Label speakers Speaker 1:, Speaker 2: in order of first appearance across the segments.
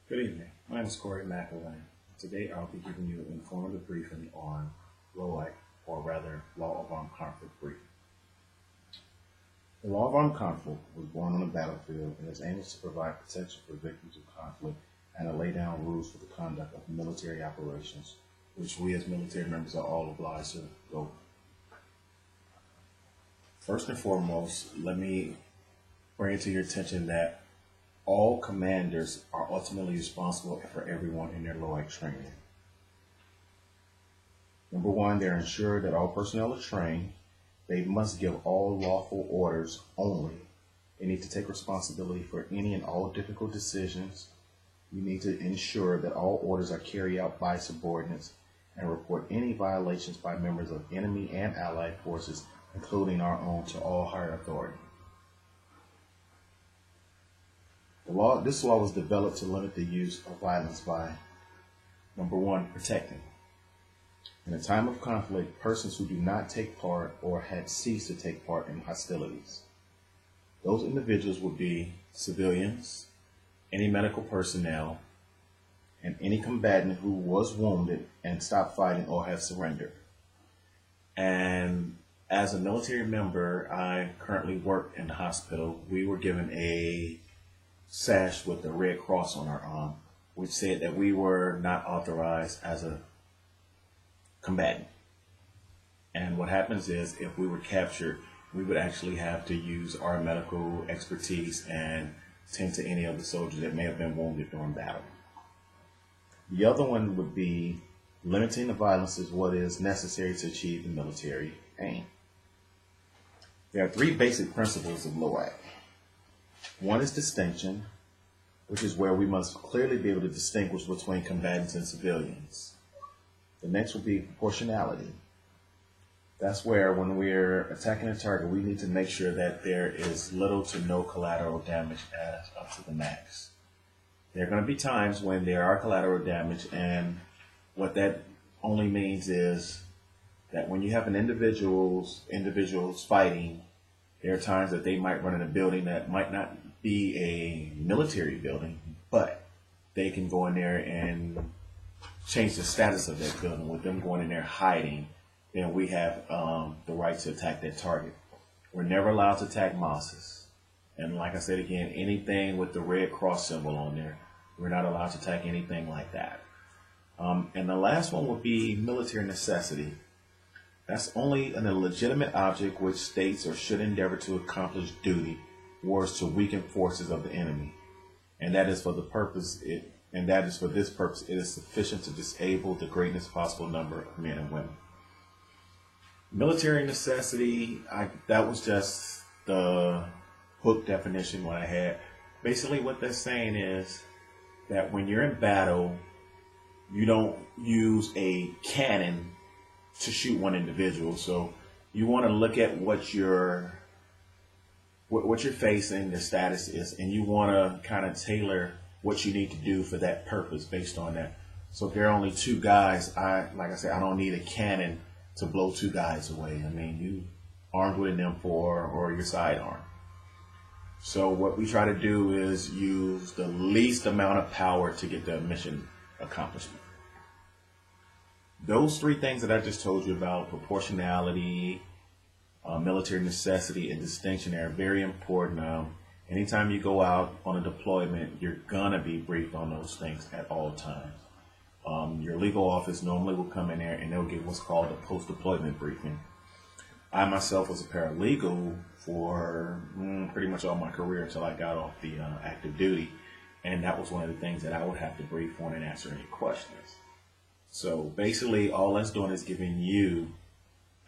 Speaker 1: Good evening. My name is Corey McElvain. Today I'll be giving you an informative briefing on LOAC, or rather, Law of Armed Conflict briefing. The Law of Armed Conflict was born on the battlefield and its aim is to provide protection for victims of conflict and to lay down rules for the conduct of military operations, which we as military members are all obliged to go. First and foremost, let me bring it to your attention that all commanders are ultimately responsible for everyone in their LOAC training. Number one, they're ensured that all personnel are trained. They must give all lawful orders only. They need to take responsibility for any and all difficult decisions. You need to ensure that all orders are carried out by subordinates and report any violations by members of enemy and allied forces, including our own, to all higher authority. This law was developed to limit the use of violence by, number one, protecting. In a time of conflict, persons who do not take part or had ceased to take part in hostilities. Those individuals would be civilians, any medical personnel, and any combatant who was wounded and stopped fighting or have surrendered. And as a military member, I currently work in the hospital. We were given a sash with the Red Cross on our arm, which said that we were not authorized as a combatant. And what happens is, if we were captured, we would actually have to use our medical expertise and tend to any of the soldiers that may have been wounded during battle. The other one would be limiting the violence is what is necessary to achieve the military aim. There are three basic principles of LOAC. One is distinction, which is where we must clearly be able to distinguish between combatants and civilians. The next will be proportionality. That's where when we're attacking a target, we need to make sure that there is little to no collateral damage up to the max. There are going to be times when there are collateral damage, and what that only means is that when you have individuals fighting, there are times that they might run in a building that might not be a military building, but they can go in there and change the status of that building. With them going in there hiding, then we have the right to attack that target. We're never allowed to attack mosques. And like I said again, anything with the Red Cross symbol on there, we're not allowed to attack anything like that. And the last one would be military necessity. That's only a legitimate object which states or should endeavor to accomplish duty wars to weaken forces of the enemy. And that is for this purpose, it is sufficient to disable the greatest possible number of men and women. Military necessity, that was just the book definition what I had. Basically what that's saying is that when you're in battle, you don't use a cannon to shoot one individual. So you want to look at what you're facing, the status is, and you want to kind of tailor what you need to do for that purpose based on that. So if there are only two guys, like I said, I don't need a cannon to blow two guys away. I mean, you armed with an M4 or your sidearm. So what we try to do is use the least amount of power to get the mission accomplishment. Those three things that I just told you about, proportionality, military necessity, and distinction, are very important. Anytime you go out on a deployment, you're going to be briefed on those things at all times. Your legal office normally will come in there and they'll give what's called a post-deployment briefing. I myself was a paralegal for pretty much all my career until I got off the active duty, and that was one of the things that I would have to brief on and answer any questions. So basically all that's doing is giving you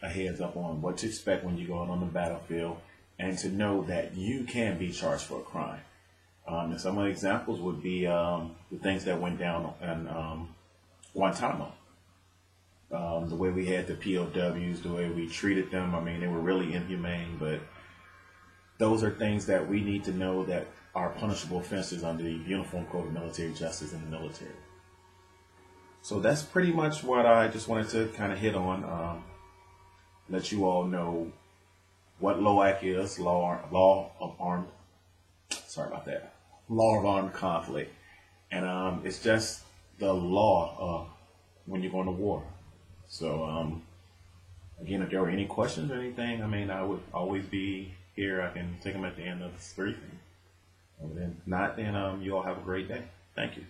Speaker 1: a heads up on what to expect when you go out on the battlefield, and to know that you can be charged for a crime. And some of the examples would be the things that went down in Guantanamo. The way we had the POWs, the way we treated them, I mean, they were really inhumane, but those are things that we need to know that are punishable offenses under the Uniform Code of Military Justice in the military. So that's pretty much what I just wanted to kind of hit on. Let you all know what LOAC is, Law of Armed Conflict, And it's just the law when you're going to war. So again, if there were any questions or anything, I would always be here. I can take them at the end of this briefing. And then not, then you all have a great day. Thank you.